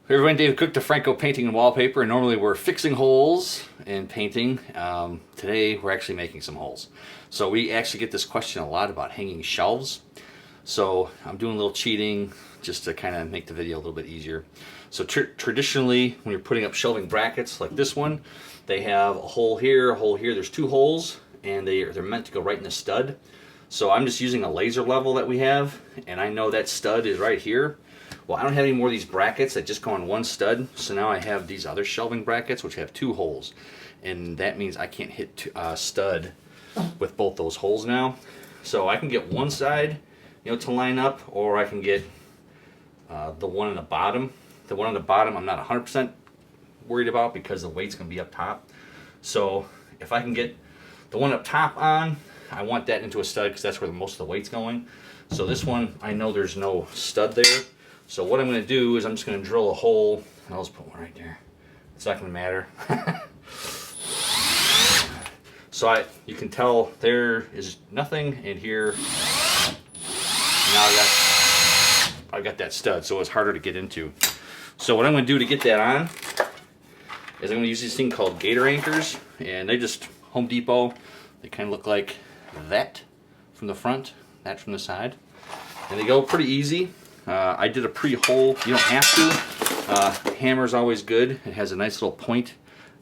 Hey everyone, David Cook, D'Franco Painting and Wallpaper, and normally we're fixing holes and painting. Today we're actually making some holes. So we actually get this question a lot about hanging shelves. So I'm doing a little cheating just to kind of make the video a little bit easier. So traditionally, when you're putting up shelving brackets like this one, they have a hole here, a hole here. There's two holes, and they're meant to go right in the stud. So I'm just using a laser level that we have, and I know that stud is right here. Well, I don't have any more of these brackets that just go on one stud, so now I have these other shelving brackets which have two holes, and that means I can't hit stud with both those holes now. So I can get one side, to line up, or I can get the one on the bottom. The one on the bottom I'm not 100% worried about because the weight's going to be up top. So if I can get the one up top on, I want that into a stud because that's where most of the weight's going. So this one, I know there's no stud there. So what I'm going to do is I'm just going to drill a hole, and I'll just put one right there. It's not going to matter. So you can tell there is nothing, and here now I've got that stud, so it's harder to get into. So what I'm going to do to get that on is I'm going to use this thing called gator anchors, and they just Home Depot. They kind of look like that from the front, that from the side, and they go pretty easy. I did a pre-hole. You don't have to. Hammer's always good. It has a nice little point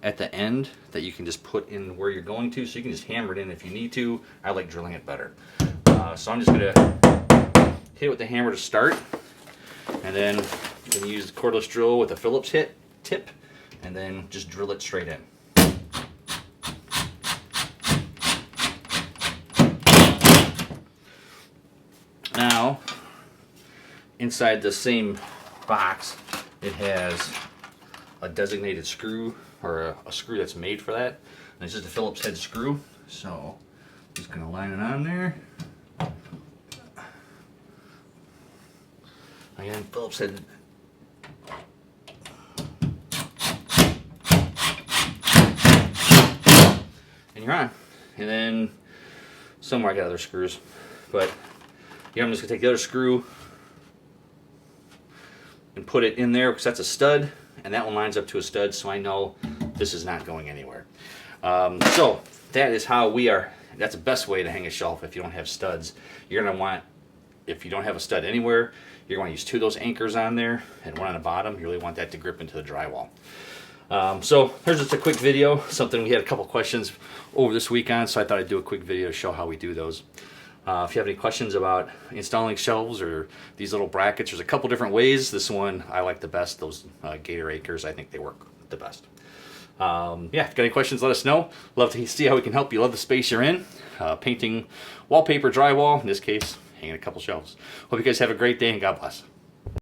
at the end that you can just put in where you're going to, so you can just hammer it in if you need to. I like drilling it better. So I'm just going to hit it with the hammer to start, and then you can use the cordless drill with a Phillips tip, and then just drill it straight in. Now, inside the same box, it has a designated screw, or a screw that's made for that. And it's just a Phillips head screw. So I'm just going to line it on there. Again, Phillips head. And you're on. And then somewhere I got other screws. But here I'm just going to take the other screw and put it in there because that's a stud, and that one lines up to a stud, so I know this is not going anywhere. So that is how that's the best way to hang a shelf if you don't have studs. You're going to want, if you don't have a stud anywhere, you're going to use two of those anchors on there and one on the bottom. You really want that to grip into the drywall. So here's just a quick video, something we had a couple questions over this week on, so I thought I'd do a quick video to show how we do those. If you have any questions about installing shelves or these little brackets, there's a couple different ways. This one I like the best, those gator anchors. I think they work the best. Yeah, if you've got any questions, let us know. Love to see how we can help you. Love the space you're in. Painting wallpaper, drywall, in this case, hanging a couple shelves. Hope you guys have a great day, and God bless.